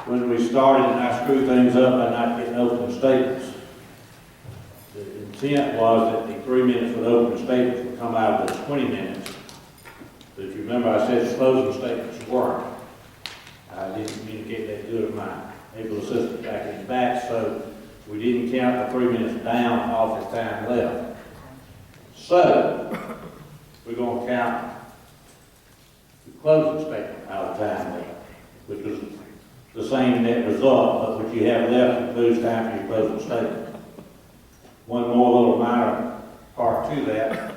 when we started and I screwed things up by not getting opening statements. The intent was that the 3 minutes for the opening statements would come out of the 20 minutes. But if you remember, I said the closing statements weren't. I didn't communicate that good of my able assistant back in the back, so we didn't count the 3 minutes down off the time left. So, we're going to count the closing statement out of time left, which was the same net result, but what you have left includes time for your closing statement. One more little minor part to that,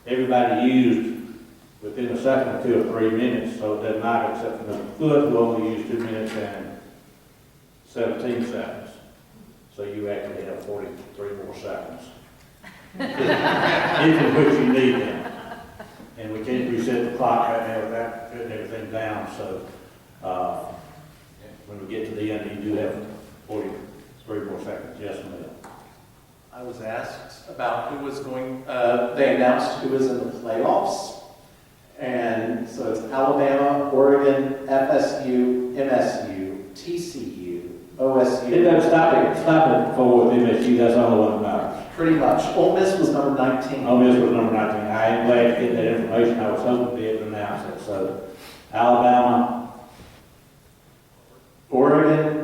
everybody used within a second or 2 or 3 minutes, so it doesn't matter except for Mr. Foot, who only used 2 minutes and 17 seconds. So you actually have 43 more seconds. Even which you need them. And we can't reset the clock right now without putting everything down, so when we get to the end, you do have 43 more seconds. Yes, ma'am. I was asked about who was going, they announced who was in the playoffs. And so it's Alabama, Oregon, FSU, MSU, TCU, OSU. It doesn't stop it for with MSU, that's the only one that matters. Pretty much. Ole Miss was number 19. Ole Miss was number 19. I am glad to get that information. I was hoping to be able to announce it. So, Alabama, Oregon,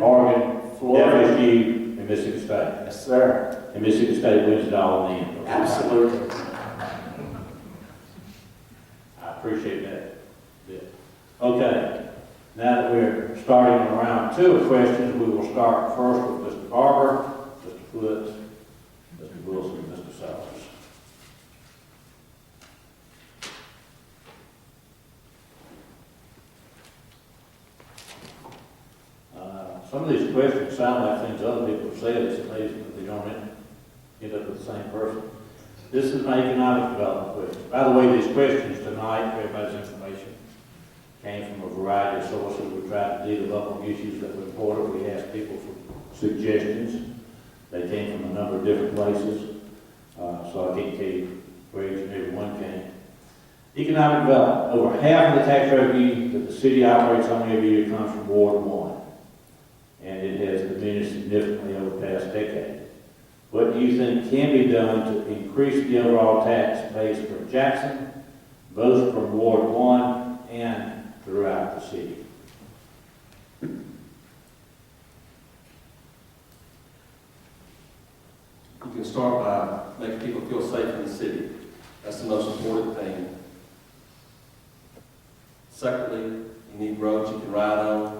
Florida, FSU, and Mississippi State. Yes, sir. And Mississippi State wins it all in the end. Absolutely. I appreciate that. Yeah. Okay. Now that we're starting on round 2 of questions, we will start first with Mr. Barber, Mr. Foote, Mr. Wilson, and Mr. Sellers. Some of these questions sound like things other people have said. It's amazing that they don't end up with the same person. This is my economic development question. By the way, these questions tonight, for everybody's information, came from a variety of sources. We tried to deal with local issues that were important. We asked people for suggestions. They came from a number of different places. So I can't tell you where each and every one came. Economic development. Over half of the tax revenue that the city operates on every year comes from Ward 1. And it has diminished significantly over the past decade. What do you think can be done to increase the overall tax base for Jackson, both from Ward 1 and throughout the city? You can start by making people feel safe in the city. That's the most important thing. Secondly, you need roads you can ride on.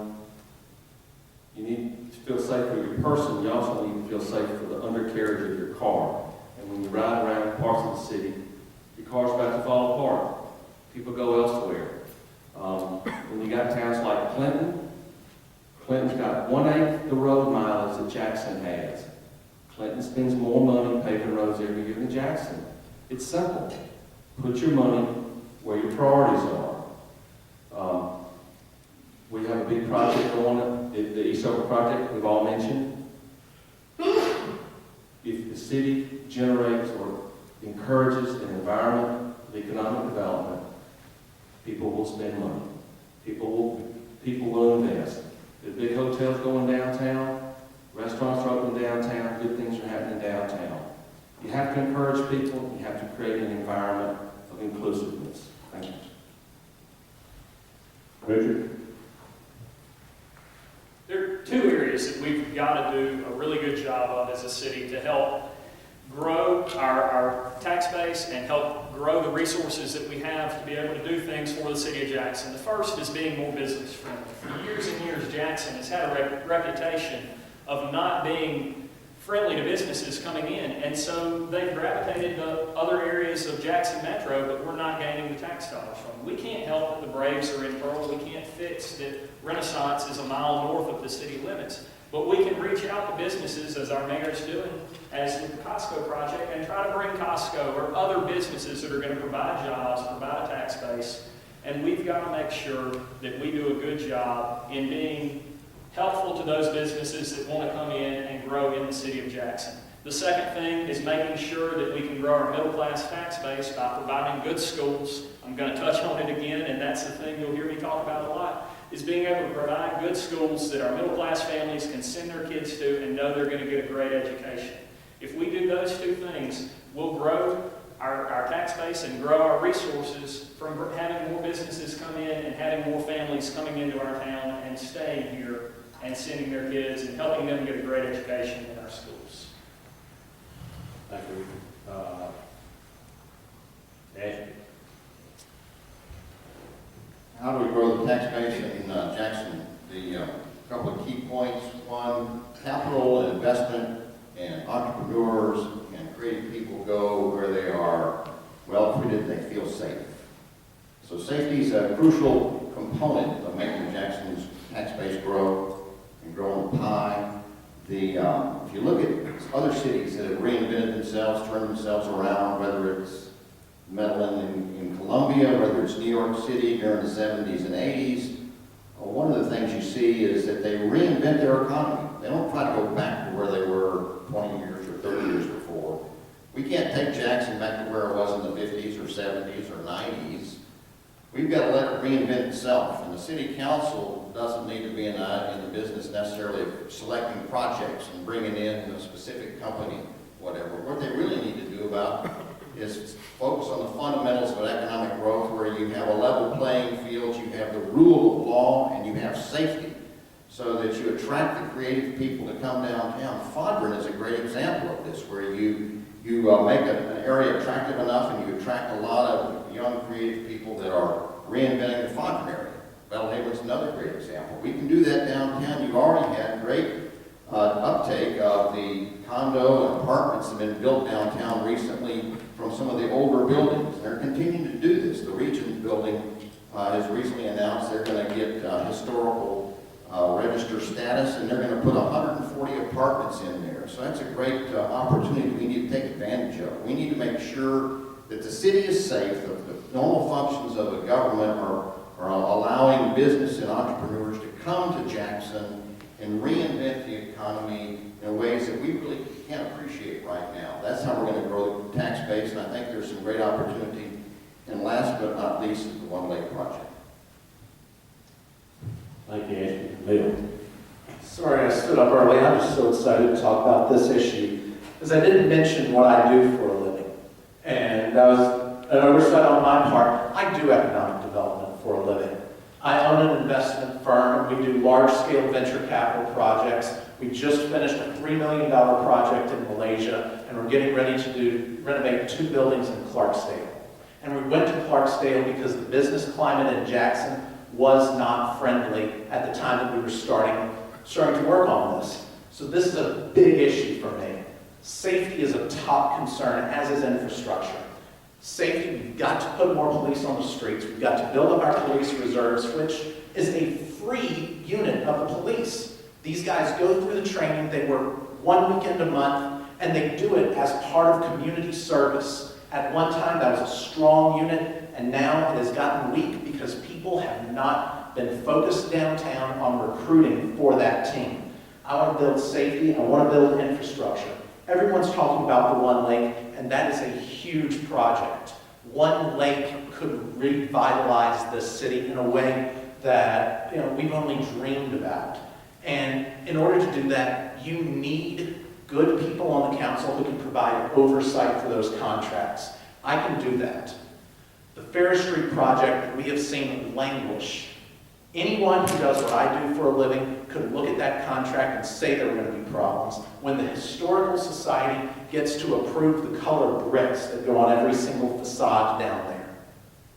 You need to feel safe for your person. You also need to feel safe for the undercarriage of your car. And when you ride around parts of the city, your car's about to fall apart. People go elsewhere. When you got towns like Clinton's got 1/8 the road mileage that Jackson has. Clinton spends more money paving roads every year than Jackson. It's simple. Put your money where your priorities are. We have a big project going, the East Oak project we've all mentioned. If the city generates or encourages an environment of economic development, people will spend money. People will invest. There's big hotels going downtown, restaurants are open downtown, good things are happening downtown. You have to encourage people, you have to create an environment of inclusiveness. Thank you. Richard? There are 2 areas that we've got to do a really good job of as a city to help grow our tax base and help grow the resources that we have to be able to do things for the city of Jackson. The first is being more business friendly. For years and years, Jackson has had a reputation of not being friendly to businesses coming in, and so they've gravitated to other areas of Jackson Metro, but we're not gaining the tax dollars from them. We can't help that the Braves are in Pearl. We can't fix that Renaissance is a mile north of the city limits. But we can reach out to businesses, as our mayor's doing, as with the Costco project, and try to bring Costco or other businesses that are going to provide jobs, provide a tax base. And we've got to make sure that we do a good job in being helpful to those businesses that want to come in and grow in the city of Jackson. The second thing is making sure that we can grow our middle-class tax base by providing good schools. I'm going to touch on it again, and that's the thing you'll hear me talk about a lot. is being able to provide good schools that our middle-class families can send their kids to and know they're going to get a great education. If we do those two things, we'll grow our tax base and grow our resources from having more businesses come in and having more families coming into our town and staying here and sending their kids and helping them get a great education in our schools. Thank you. Ashby? How do we grow the tax base in Jackson? The couple of key points. One, capital investment and entrepreneurs and creative people go where they are well treated, they feel safe. So safety is a crucial component of making Jackson's tax base grow and grow in the pie. If you look at other cities that have reinvented themselves, turned themselves around, whether it's Medellin in Colombia, whether it's New York City during the 70s and 80s, one of the things you see is that they reinvent their economy. They don't try to go back to where they were 20 years or 30 years before. We can't take Jackson back to where it was in the 50s or 70s or 90s. We've got to let it reinvent itself. And the city council doesn't need to be in the business necessarily of selecting projects and bringing in a specific company, whatever. What they really need to do about is focus on the fundamentals of economic growth, where you have a level playing field, you have the rule of law, and you have safety, so that you attract the creative people to come downtown. Fodron is a great example of this, where you make an area attractive enough and you attract a lot of young creative people that are reinventing the Fodron area. Bellhaven's another great example. We can do that downtown. You've already had great uptake of the condo and apartments that have been built downtown recently from some of the older buildings. They're continuing to do this. The Regions building has recently announced they're going to get historical register status, and they're going to put 140 apartments in there. So that's a great opportunity we need to take advantage of. We need to make sure that the city is safe, that the normal functions of the government are allowing business and entrepreneurs to come to Jackson and reinvent the economy in ways that we really can't appreciate right now. That's how we're going to grow the tax base, and I think there's some great opportunity. And last but not least is the One Lake project. Thank you, Ashby. Bill? Sorry I stood up early. I'm just so excited to talk about this issue, because I didn't mention what I do for a living. And that was an oversight on my part. I do economic development for a living. I own an investment firm, and we do large-scale venture capital projects. We just finished a $3 million project in Malaysia, and we're getting ready to renovate 2 buildings in Clarksdale. And we went to Clarksdale because the business climate in Jackson was not friendly at the time that we were starting to work on this. So this is a big issue for me. Safety is a top concern, as is infrastructure. Safety, we've got to put more police on the streets. We've got to build up our police reserves, which is a free unit of the police. These guys go through the training, they work 1 weekend a month, and they do it as part of community service. At one time, that was a strong unit, and now it has gotten weak because people have not been focused downtown on recruiting for that team. I want to build safety, I want to build infrastructure. Everyone's talking about the One Lake, and that is a huge project. One Lake could revitalize this city in a way that we've only dreamed about. And in order to do that, you need good people on the council who can provide oversight for those contracts. I can do that. The Ferris Street project, we have seen languish. Anyone who does what I do for a living could look at that contract and say there are going to be problems. When the Historical Society gets to approve the color bricks that go on every single facade down there,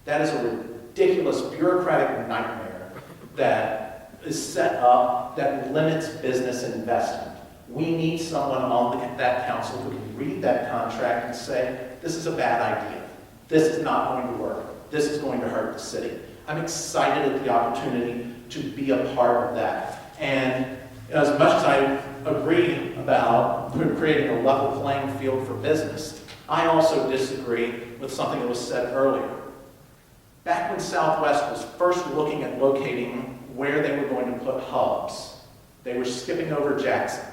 that is a ridiculous bureaucratic nightmare that is set up that limits business investment. We need someone on that council who can read that contract and say, this is a bad idea. This is not going to work. This is going to hurt the city. I'm excited at the opportunity to be a part of that. And as much as I agree about creating a level playing field for business, I also disagree with something that was said earlier. Back when Southwest was first looking at locating where they were going to put hubs, they were skipping over Jackson.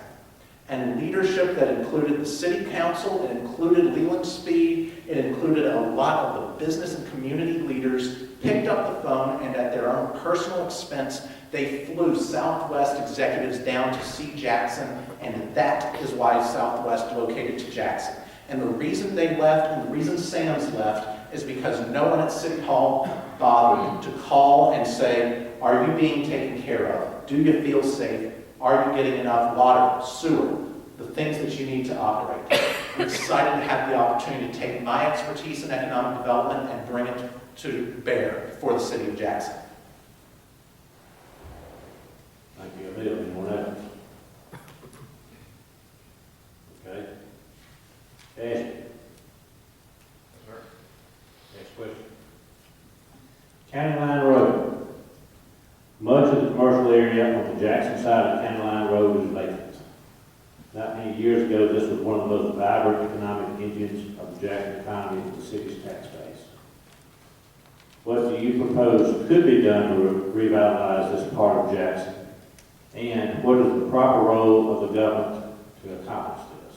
And leadership that included the city council, it included Leland Speed, it included a lot of the business and community leaders, picked up the phone and at their own personal expense, they flew Southwest executives down to see Jackson, and that is why Southwest located to Jackson. And the reason they left and the reason Sam's left is because no one at City Hall bothered to call and say, are you being taken care of? Do you feel safe? Are you getting enough water, sewer, the things that you need to operate? I'm excited to have the opportunity to take my expertise in economic development and bring it to bear for the city of Jackson. Thank you, Emil. Anyone else? Okay. Ashley? Next question. County Line Road. Much of the commercial area on the Jackson side of County Line Road is vacant. Not many years ago, this was one of the most vibrant economic engines of the Jackson economy and the city's tax base. What do you propose could be done to revitalize this part of Jackson? And what is the proper role of the government to accomplish this?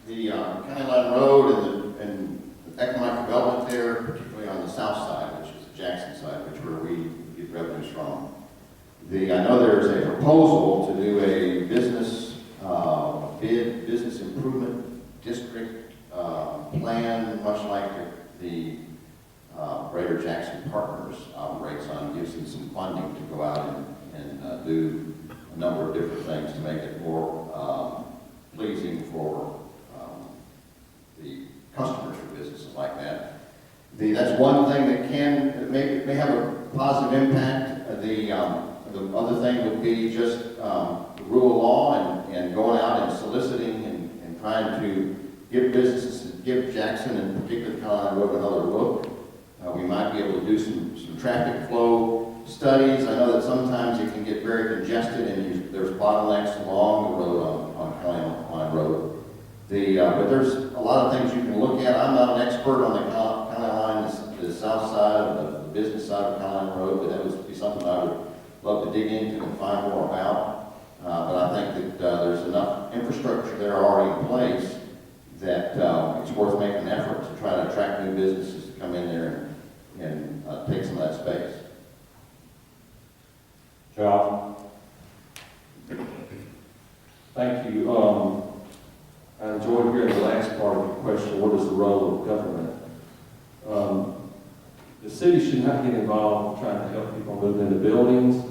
The County Line Road and the economic development there, particularly on the south side, which is the Jackson side, which is where we get revenues from. I know there's a proposal to do a business business improvement district plan, much like the Greater Jackson Partners operates on, gives them some funding to go out and do a number of different things to make it more pleasing for the customers for businesses like that. That's one thing that may have a positive impact. The other thing would be just the rule of law and going out and soliciting and trying to give businesses, give Jackson and particularly County Road another look. We might be able to do some traffic flow studies. I know that sometimes it can get very congested and there's bottlenecks along the road on County Line Road. But there's a lot of things you can look at. I'm not an expert on the County Line, the south side of the business side of County Line Road, but that would be something I would love to dig into and find more about. But I think that there's enough infrastructure there already in place that it's worth making an effort to try to attract new businesses to come in there and take some of that space. Charles? Thank you. I enjoyed hearing the last part of your question, what is the role of government? The city should not get involved in trying to help people move into buildings.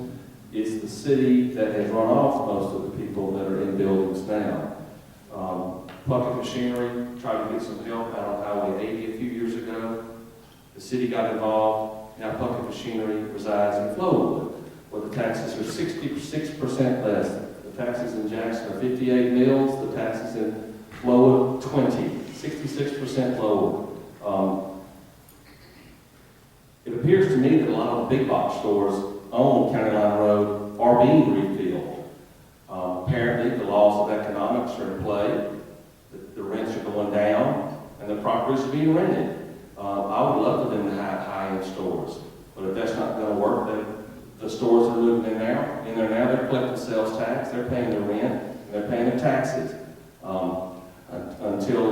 It's the city that has run off most of the people that are in buildings now. Puckett Machinery tried to get some help out on Highway 80 a few years ago. The city got involved. Now Puckett Machinery resides in Flowood, where the taxes are 66% less. The taxes in Jackson are 58 mills. The taxes in Flowood 20, 66% lower. It appears to me that a lot of the big box stores on County Line Road are being refilled. Apparently, the laws of economics are in play. The rents are going down, and the properties are being rented. I would love for them to have high-end stores, but if that's not going to work, then the stores that are living in there now, they're collecting sales tax, they're paying their rent, and they're paying their taxes. Until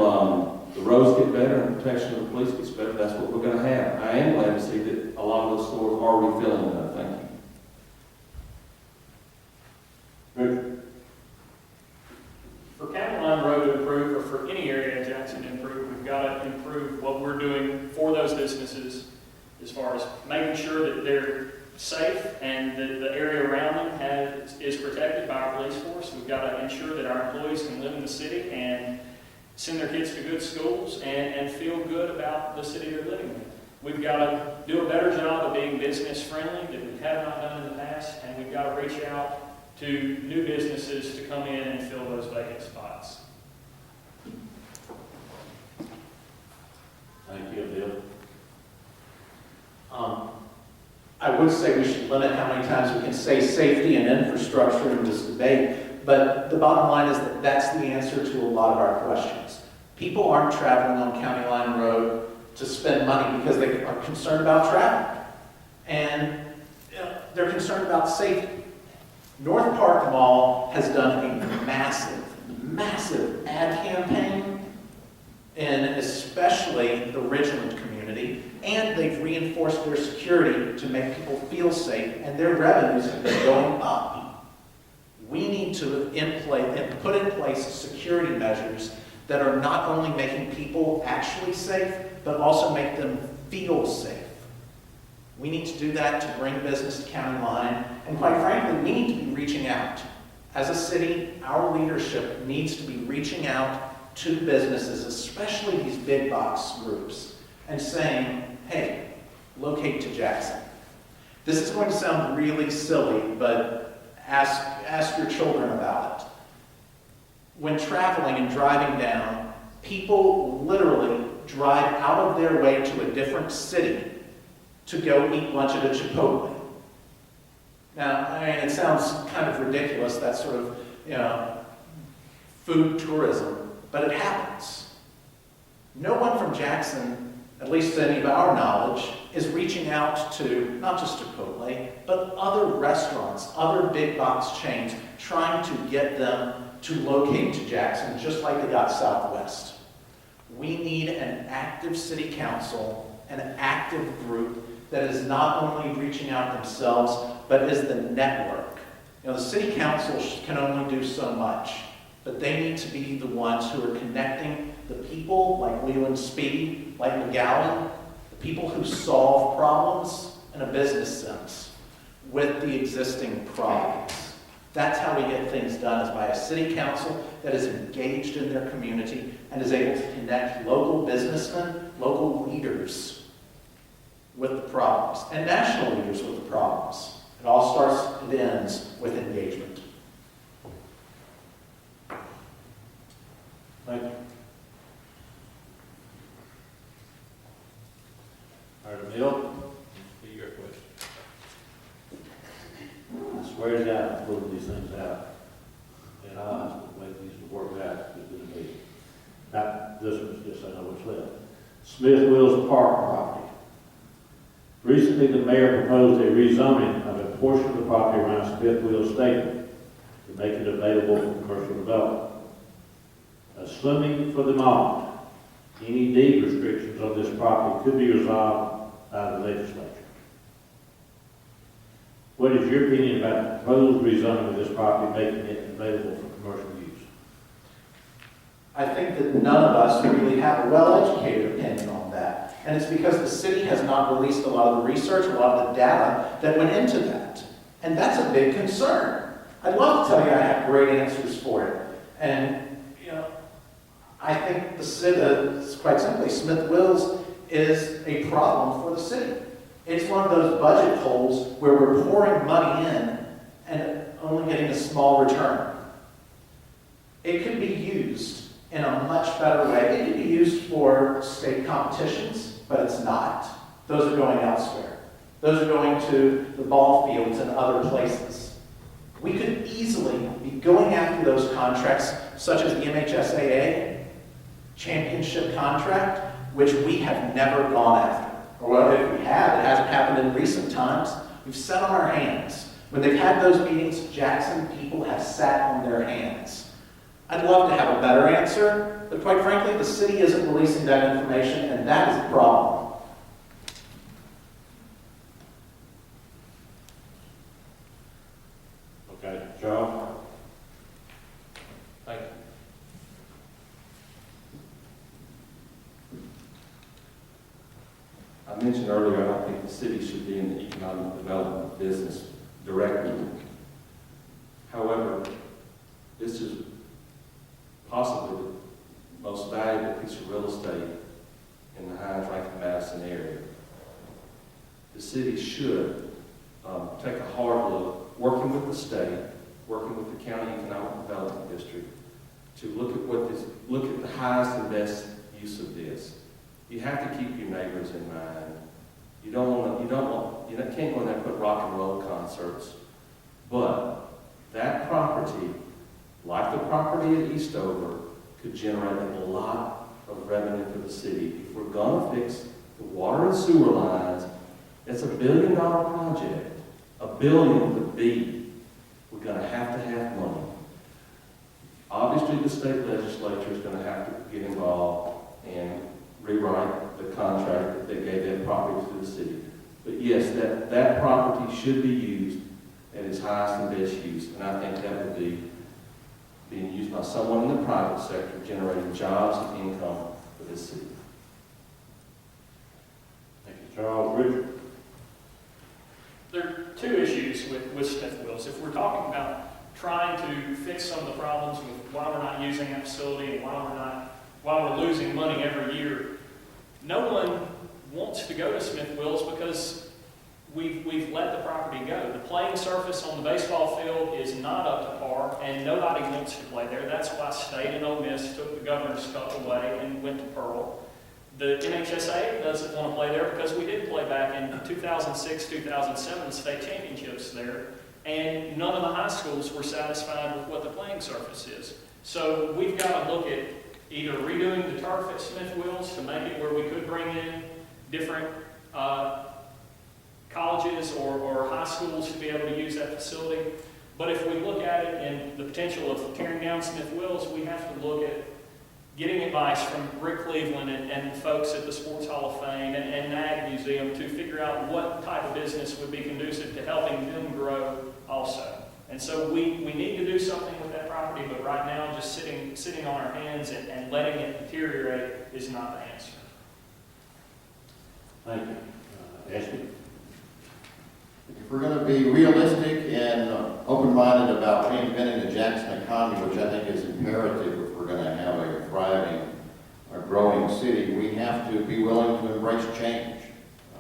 the roads get better and protection of the police gets better, that's what we're going to have. I am glad to see that a lot of those stores are refilling them. Thank you. Richard? For County Line Road to improve, or for any area in Jackson to improve, we've got to improve what we're doing for those businesses as far as making sure that they're safe and that the area around them is protected by our police force. We've got to ensure that our employees can live in the city and send their kids to good schools and feel good about the city they're living in. We've got to do a better job of being business friendly that we have not done in the past, and we've got to reach out to new businesses to come in and fill those vacant spots. Thank you, Bill. I would say we should limit how many times we can say safety and infrastructure in this debate, but the bottom line is that that's the answer to a lot of our questions. People aren't traveling on County Line Road to spend money because they are concerned about traffic, and they're concerned about safety. North Park Mall has done a massive ad campaign in especially the Ridgeland community, and they've reinforced their security to make people feel safe, and their revenues have been going up. We need to put in place security measures that are not only making people actually safe, but also make them feel safe. We need to do that to bring business to County Line, and quite frankly, we need to be reaching out. As a city, our leadership needs to be reaching out to businesses, especially these big box groups, and saying, hey, locate to Jackson. This is going to sound really silly, but ask your children about it. When traveling and driving down, people literally drive out of their way to a different city to go eat lunch at a Chipotle. Now, I mean, it sounds kind of ridiculous, that sort of, food tourism, but it happens. No one from Jackson, at least to any of our knowledge, is reaching out to not just Chipotle, but other restaurants, other big box chains, trying to get them to locate to Jackson, just like they got Southwest. We need an active city council, an active group that is not only reaching out themselves, but is the network. The city council can only do so much, but they need to be the ones who are connecting the people like Leland Speed, like McGowan, the people who solve problems in a business sense with the existing problems. That's how we get things done, is by a city council that is engaged in their community and is able to connect local businessmen, local leaders with the problems, and national leaders with the problems. It all starts and ends with engagement. Thank you. Item Hill, be your question. I swear to God, I'm pulling these things out. And I asked the way these will work out is going to be. Now, this one's just, I know what's left. Smith Wills Park property. Recently, the mayor proposed a rezoning of a portion of the property around Smith Wills Stadium to make it available for commercial development. Assuming for the moment, any deed restrictions on this property could be resolved by the legislature. What is your opinion about the proposed rezoning of this property, making it available for commercial use? I think that none of us really have a well-educated opinion on that. And it's because the city has not released a lot of the research, a lot of the data that went into that. And that's a big concern. I'd love to tell you I have great answers for it. And, I think the city, quite simply, Smith Wills is a problem for the city. It's one of those budget holes where we're pouring money in and only getting a small return. It could be used in a much better way. It could be used for state competitions, but it's not. Those are going elsewhere. Those are going to the ball fields and other places. We could easily be going after those contracts, such as the MHSAA championship contract, which we have never gone after. Or well, if we have, it hasn't happened in recent times. We've sat on our hands. When they've had those meetings, Jackson people have sat on their hands. I'd love to have a better answer, but quite frankly, the city isn't releasing that information, and that is the problem. Okay, Charles? Thank you. I mentioned earlier, I don't think the city should be in the economic development business directly. However, this is possibly the most valuable piece of real estate in the Hines-Rankin-Madison area. The city should take a hard look, working with the state, working with the county economic development district, to look at the highest and best use of this. You have to keep your neighbors in mind. You can't go in there and put rock and roll concerts. But that property, like the property at Eastover, could generate a lot of revenue for the city. If we're gonna fix the water and sewer lines, it's $1 billion project. $1 billion with a B. We've gonna have to have money. Obviously, the state legislature is gonna have to get involved and rewrite the contract that they gave that property to the city. But yes, that property should be used at its highest and best use, and I think that would be being used by someone in the private sector, generating jobs and income for this city. Thank you, Charles. Richard? There are two issues with Smith Wills. If we're talking about trying to fix some of the problems with why we're not using that facility and why we're losing money every year, no one wants to go to Smith Wills because we've let the property go. The playing surface on the baseball field is not up to par, and nobody wants to play there. That's why State and Ole Miss took the Governor's Cup away and went to Pearl. The NHSA doesn't want to play there because we did play back in 2006, 2007 state championships there, and none of the high schools were satisfied with what the playing surface is. So we've got to look at either redoing the turf at Smith Wills to make it where we could bring in different colleges or high schools to be able to use that facility. But if we look at it and the potential of tearing down Smith Wills, we have to look at getting advice from Rick Cleveland and folks at the Sports Hall of Fame and NAG Museum to figure out what type of business would be conducive to helping them grow also. And so we need to do something with that property, but right now just sitting on our hands and letting it deteriorate is not the answer. Thank you. Ashley? If we're going to be realistic and open-minded about reinventing the Jackson economy, which I think is imperative if we're going to have a thriving, a growing city, we have to be willing to embrace change.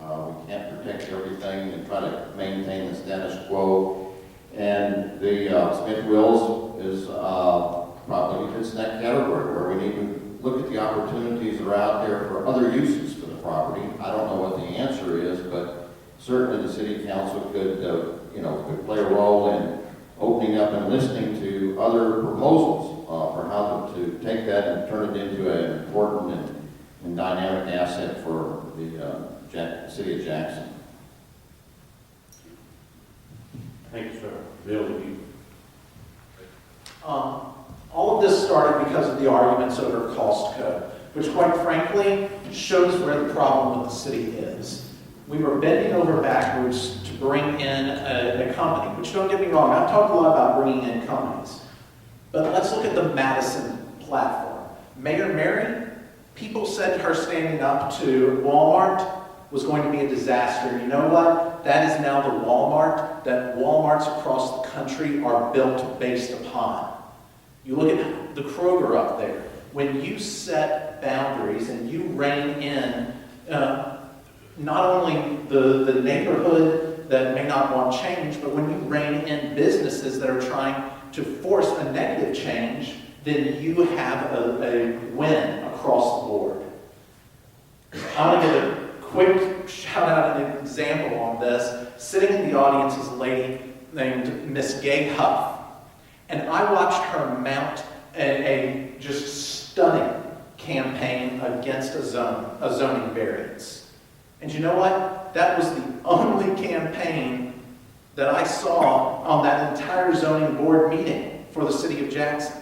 We can't protect everything and try to maintain the status quo. And the Smith Wills is probably fits in that category where we need to look at the opportunities that are out there for other uses for the property. I don't know what the answer is, but certainly the city council could, could play a role in opening up and listening to other proposals for how to take that and turn it into an important and dynamic asset for the city of Jackson. Thank you, sir. Bill, you? All of this started because of the arguments over cost code, which quite frankly shows where the problem with the city is. We were bending over backwards to bring in a company, which don't get me wrong, I've talked a lot about bringing in companies. But let's look at the Madison platform. Mayor Mary, people said her standing up to Walmart was going to be a disaster. And you know what? That is now the Walmart that Walmarts across the country are built based upon. You look at the Kroger up there. When you set boundaries and you rein in not only the neighborhood that may not want change, but when you rein in businesses that are trying to force a negative change, then you have a win across the board. I want to give a quick shout out and example on this. Sitting in the audience is a lady named Miss Gay Huff. And I watched her mount a just stunning campaign against a zoning variance. And you know what? That was the only campaign that I saw on that entire zoning board meeting for the city of Jackson.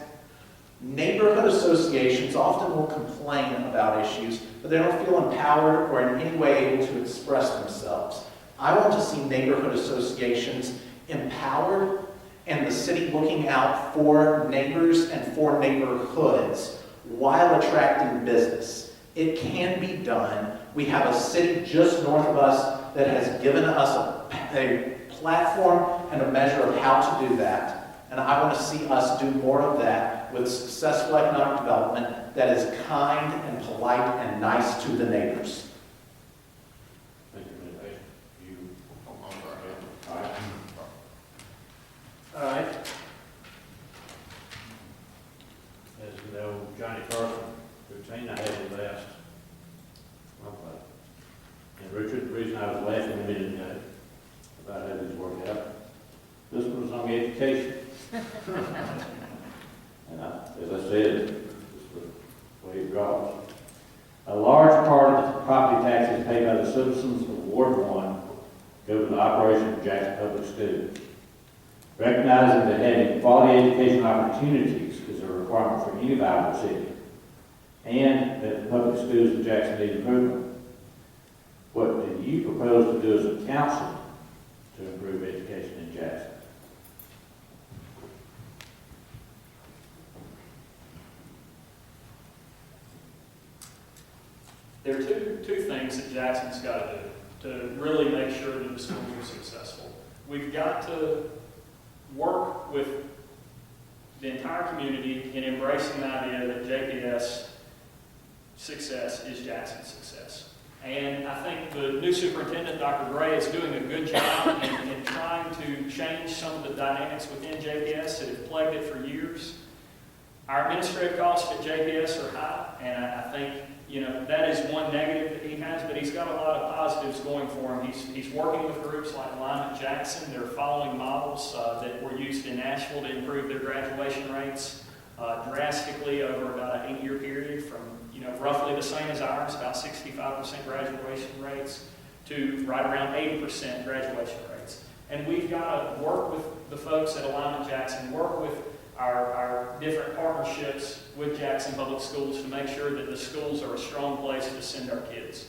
Neighborhood associations often will complain about issues, but they don't feel empowered or in any way able to express themselves. I want to see neighborhood associations empowered and the city looking out for neighbors and for neighborhoods while attracting business. It can be done. We have a city just north of us that has given us a platform and a measure of how to do that. And I want to see us do more of that with successful economic development that is kind and polite and nice to the neighbors. Thank you, Ms. Ashley. You? I'm sorry. All right. All right. As you know, Johnny Carson routine, I had it last. Okay. And Richard, the reason I was laughing a minute ago about how these work out, this one was on education. And as I said, this is the way it goes. A large part of the property taxes paid by the citizens of Ward 1 go to the operation of Jackson Public Schools. Recognizing that having quality education opportunities is a requirement for any viable city, and that the public schools in Jackson need improvement, what do you propose to do as a council to improve education in Jackson? There are two things that Jackson's got to do to really make sure that the schools are successful. We've got to work with the entire community in embracing the idea that JPS success is Jackson's success. And I think the new superintendent, Dr. Gray, is doing a good job in trying to change some of the dynamics within JPS that have plagued it for years. Our administrative costs at JPS are high, and I think that is one negative that he has, but he's got a lot of positives going for him. He's working with groups like Alignment Jackson. They're following models that were used in Nashville to improve their graduation rates drastically over about an 8-year period, from roughly the same as ours, about 65% graduation rates, to right around 80% graduation rates. And we've got to work with the folks at Alignment Jackson, work with our different partnerships with Jackson Public Schools to make sure that the schools are a strong place to send our kids.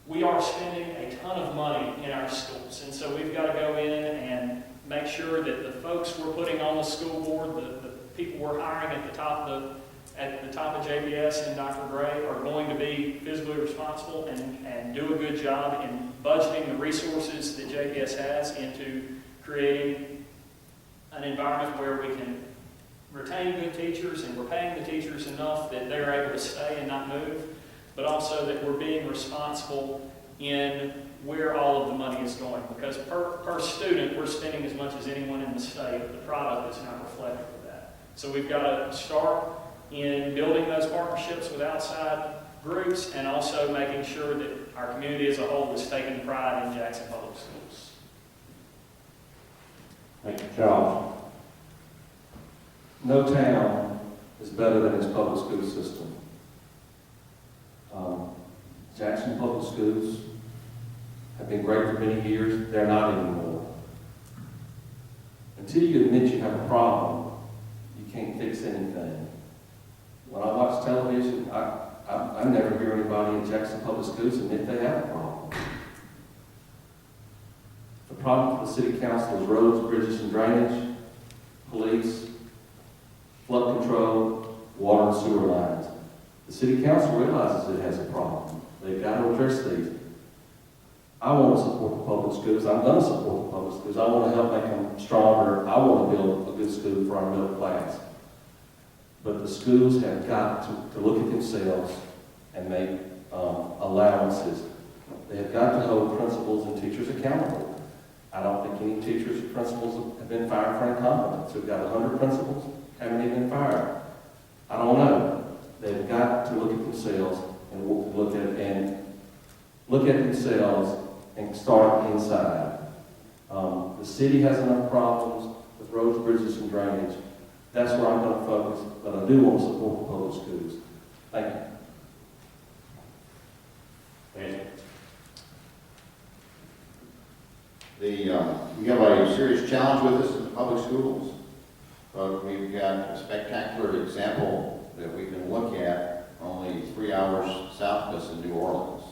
We are spending a ton of money in our schools, and so we've got to go in and make sure that the folks we're putting on the school board, the people we're hiring at the top of JPS and Dr. Gray, are going to be fiscally responsible and do a good job in budgeting the resources that JPS has into creating an environment where we can retain good teachers, and we're paying the teachers enough that they're able to stay and not move, but also that we're being responsible in where all of the money is going. Because per student, we're spending as much as anyone in the state, but the product is not reflective of that. So we've got to start in building those partnerships with outside groups, and also making sure that our community as a whole is taking pride in Jackson Public Schools. Thank you, Charles. No town is better than its public school system. Jackson Public Schools have been great for many years. They're not anymore. Until you admit you have a problem, you can't fix anything. When I watch television, I never hear anybody in Jackson Public Schools admit they have a problem. The problem for the city council is roads, bridges, and drainage, police, flood control, water and sewer lines. The city council realizes it has a problem. They've got to address these. I want to support the public schools. I'm going to support the public schools. I want to help make them stronger. I want to build a good school for our middle class. But the schools have got to look at themselves and make allowances. They have got to hold principals and teachers accountable. I don't think any teachers or principals have been fired for incompetence. We've got 100 principals, haven't even been fired. I don't know. They've got to look at themselves and look at themselves and start inside. The city has enough problems with roads, bridges, and drainage. That's where I'm going to focus, but I do want to support the public schools. Thank you. We have a serious challenge with us in the public schools, but we've got a spectacular example that we can look at only 3 hours south of us in New Orleans.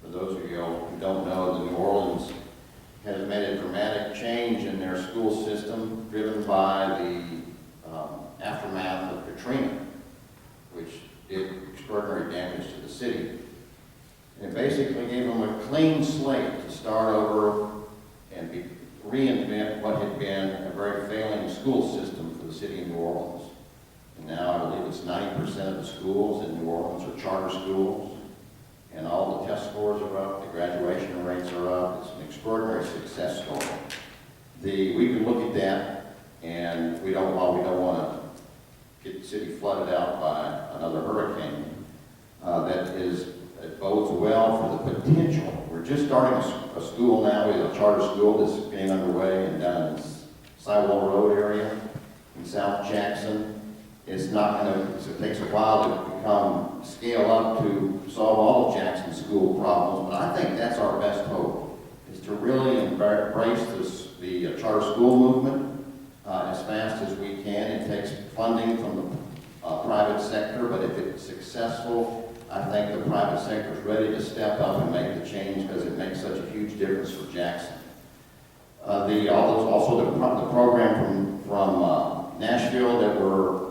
For those of you who don't know, the New Orleans has made a dramatic change in their school system, driven by the aftermath of Katrina, which did extraordinary damage to the city. And it basically gave them a clean slate to start over and reinvent what had been a very failing school system for the city of New Orleans. And now I believe it's 90% of the schools in New Orleans are charter schools, and all the test scores are up, the graduation rates are up. It's an extraordinary success story. We can look at that, and while we don't want to get the city flooded out by another hurricane, it bodes well for the potential. We're just starting a school now. We have a charter school that's getting underway down in Sidewall Road area in South Jackson. It's not going to, it takes a while to scale up to solve all of Jackson's school problems, but I think that's our best hope, is to really embrace this the charter school movement as fast as we can. It takes funding from the private sector, but if it's successful, I think the private sector is ready to step up and make the change because it makes such a huge difference for Jackson. Also the program from Nashville that we're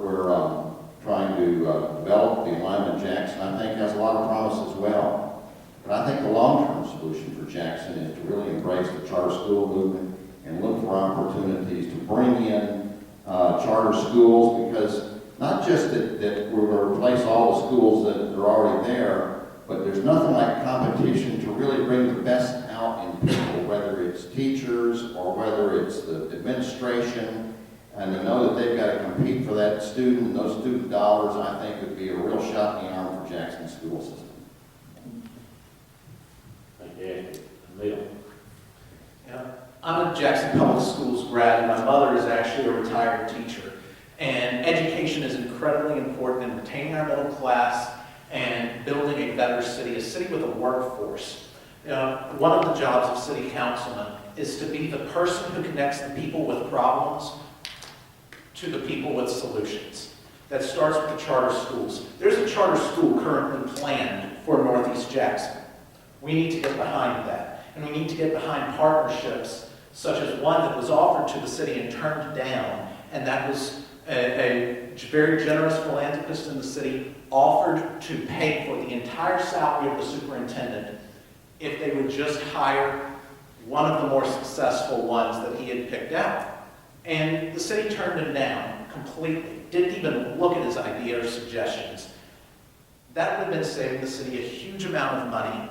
trying to develop, the alignment Jackson, I think has a lot of promise as well. But I think the long-term solution for Jackson is to really embrace the charter school movement and look for opportunities to bring in charter schools, because not just that we're going to replace all the schools that are already there, but there's nothing like competition to really bring the best out in people, whether it's teachers or whether it's the administration, and to know that they've got to compete for that student and those student dollars, I think would be a real shot in the arm for Jackson's school system. Thank you, Ashley. Bill? Yeah. I'm a Jackson Public Schools grad, and my mother is actually a retired teacher. And education is incredibly important in retaining our middle class and building a better city, a city with a workforce. One of the jobs of city councilman is to be the person who connects the people with problems to the people with solutions. That starts with the charter schools. There's a charter school currently planned for Northeast Jackson. We need to get behind that. And we need to get behind partnerships such as one that was offered to the city and turned down, and that was a very generous philanthropist in the city offered to pay for the entire salary of the superintendent if they would just hire one of the more successful ones that he had picked out. And the city turned him down completely, didn't even look at his idea or suggestions. That would have been saving the city a huge amount of money,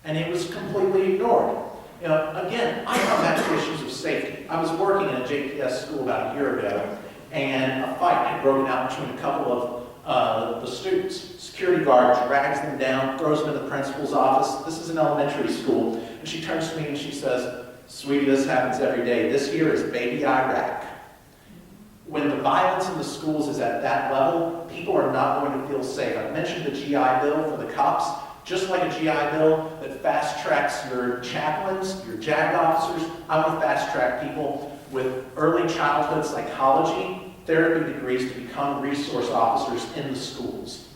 and it was completely ignored. Again, I come back to issues of safety. I was working in a JPS school about a year ago, and a fight had broken out between a couple of the students. Security guard drags them down, throws them in the principal's office. This is an elementary school. And she turns to me and she says, "Sweetie, this happens every day. This year is baby Iraq." When the violence in the schools is at that level, people are not going to feel safe. I mentioned the GI Bill for the cops. Just like a GI Bill that fast-tracks your chaplains, your JAG officers, I want to fast-track people with early childhood psychology, therapy degrees to become resource officers in the schools.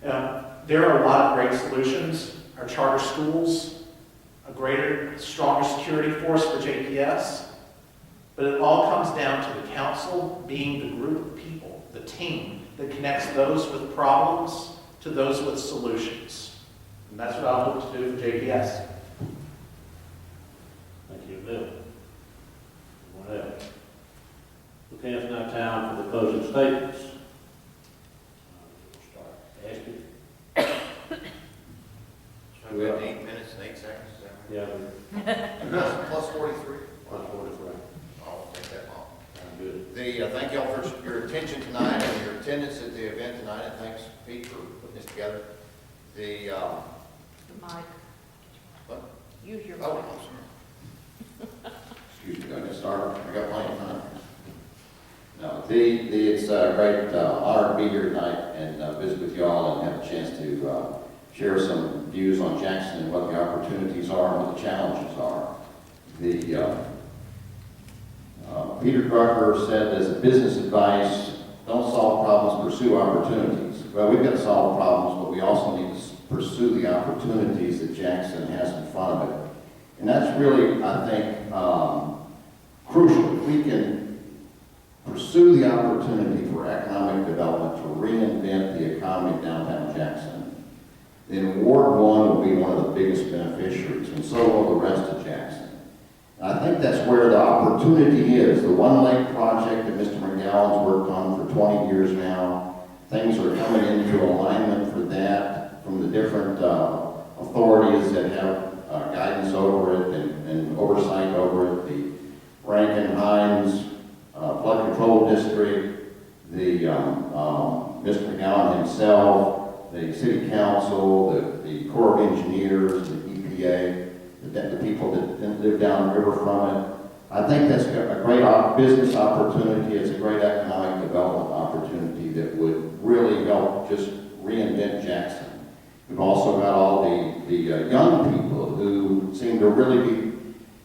There are a lot of great solutions. Our charter schools, a greater, stronger security force for JPS, but it all comes down to the council being the group of people, the team that connects those with problems to those with solutions. And that's what I hope to do for JPS. Thank you, Bill. Anyone else? Okay, it's now time for the closing statements. We'll start. Ashley? So we have 8 minutes and 8 seconds, is that right? Yeah. Plus 43. Plus 43. I'll take that long. Good. Thank you all for your attention tonight and your attendance at the event tonight, and thanks, Pete, for putting this together. The mic. What? Use your mic. Oh, I'm sorry. Excuse me, do I just start? I got plenty of time. No, it's a great honor to be here tonight and visit with you all and have a chance to share some views on Jackson and what the opportunities are and what the challenges are. Peter Drucker said, as a business advice, don't solve problems, pursue opportunities. Well, we've got to solve problems, but we also need to pursue the opportunities that Jackson has in front of it. And that's really, I think, crucial. If we can pursue the opportunity for economic development to reinvent the economy of downtown Jackson, then Ward 1 will be one of the biggest beneficiaries, and so will the rest of Jackson. And I think that's where the opportunity is. The One Lake project that Mr. McGowan's worked on for 20 years now, things are coming into alignment for that from the different authorities that have guidance over it and oversight over it. The Rankin-Hines Flood Control District, the Mr. McGowan himself, the City Council, the Corps of Engineers, the EPA, the people that live down the river from it. I think that's a great business opportunity. It's a great economic development opportunity that would really help just reinvent Jackson. We've also got all the young people who seem to really be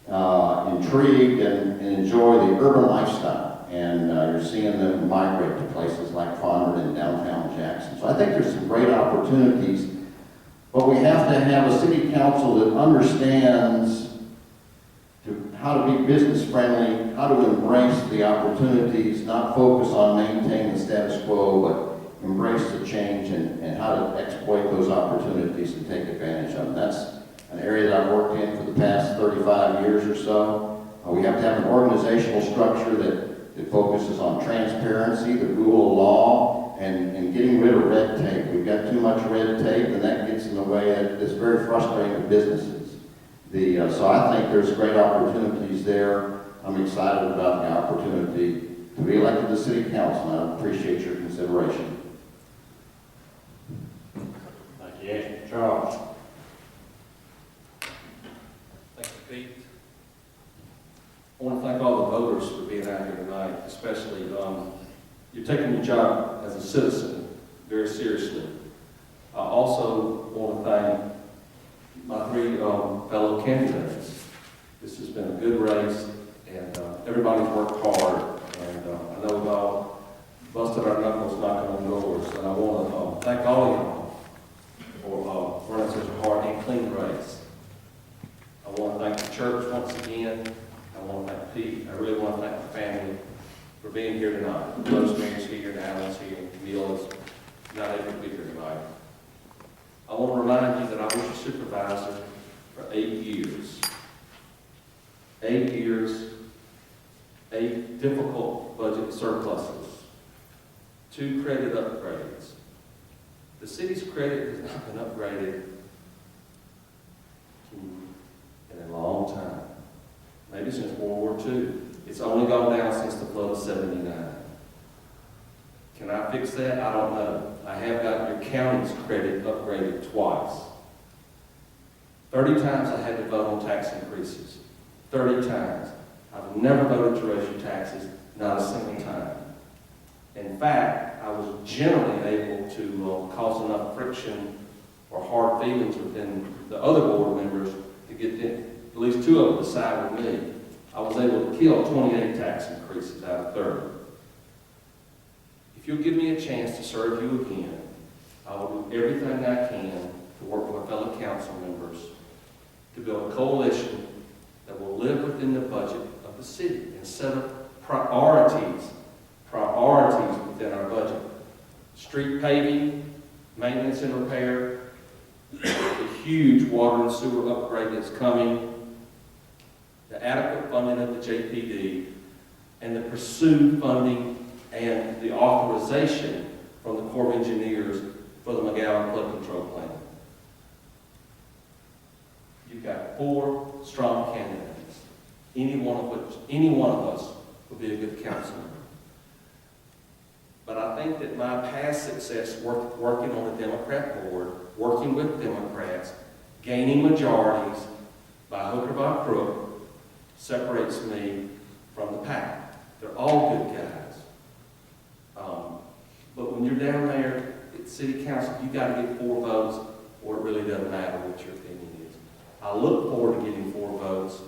intrigued and enjoy the urban lifestyle. And you're seeing them migrate to places like Fondren and downtown Jackson. So I think there's some great opportunities, but we have to have a city council that understands how to be business friendly, how to embrace the opportunities, not focus on maintaining the status quo, but embrace the change and how to exploit those opportunities and take advantage of them. That's an area that I've worked in for the past 35 years or so. We have to have an organizational structure that focuses on transparency, the rule of law, and getting rid of red tape. We've got too much red tape, and that gets in the way. It's very frustrating to businesses. So I think there's great opportunities there. I'm excited about the opportunity to be elected to city council, and I appreciate your consideration. Thank you, Ashton. Charles? Thank you, Pete. I want to thank all the voters for being out here tonight, especially you're taking your job as a citizen very seriously. I also want to thank my three fellow candidates. This has been a good race, and everybody's worked hard, and I know we've all busted our knuckles knocking on doors, and I want to thank all of y'all for running such a hard and clean race. I want to thank the church once again. I want to thank Pete. I really want to thank the family for being here tonight. Rosemary's here, and Alan's here, and Camille is not able to be here tonight. I want to remind you that I was your supervisor for 8 years. 8 years, 8 difficult budget surpluses, 2 credit upgrades. The city's credit has not been upgraded in a long time. Maybe since World War II. It's only gone down since the flood of '79. Can I fix that? I don't know. I have got your county's credit upgraded twice. 30 times I had to vote on tax increases. 30 times. I've never voted to raise your taxes, not a single time. In fact, I was generally able to cause enough friction or hard feelings within the other board members to get them, at least 2 of them to side with me. I was able to kill 28 tax increases out of 30. If you'll give me a chance to serve you again, I will do everything I can to work with my fellow council members to build a coalition that will live within the budget of the city and set up priorities within our budget. Street paving, maintenance and repair, the huge water and sewer upgrade that's coming, the adequate funding of the JPD, and the pursued funding and the authorization from the Corps of Engineers for the McGowan Flood Control Plan. You've got 4 strong candidates, any one of us would be a good council member. But I think that my past success working on the Democrat board, working with Democrats, gaining majorities by hook or by crook, separates me from the pack. They're all good guys. But when you're down there at city council, you got to get 4 votes, or it really doesn't matter what your opinion is. I look forward to getting 4 votes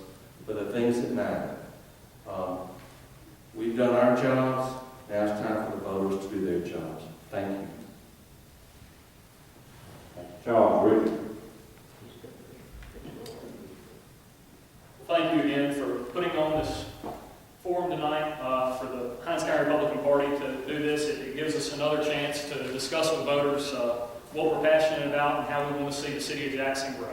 for the things that matter. We've done our jobs. Now it's time for the voters to do their jobs. Thank you. Charles, Rick? Thank you again for putting on this forum tonight for the Hinds County Republican Party to do this. It gives us another chance to discuss with voters what we're passionate about and how we want to see the city of Jackson grow.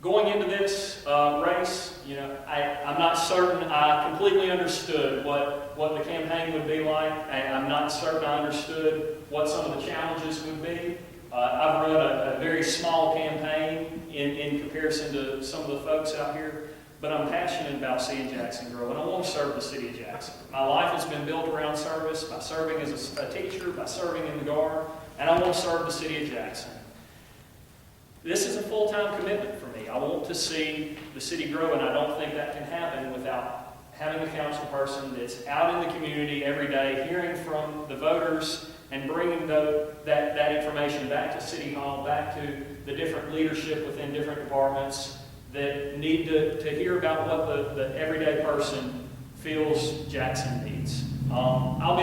Going into this race, I'm not certain I completely understood what the campaign would be like. I'm not certain I understood what some of the challenges would be. I've run a very small campaign in comparison to some of the folks out here, but I'm passionate about seeing Jackson grow, and I want to serve the city of Jackson. My life has been built around service, by serving as a teacher, by serving in the Guard, and I want to serve the city of Jackson. This is a full-time commitment for me. I want to see the city grow, and I don't think that can happen without having a council person that's out in the community every day, hearing from the voters and bringing that information back to City Hall, back to the different leadership within different departments, that need to hear about what the everyday person feels Jackson needs. I'll be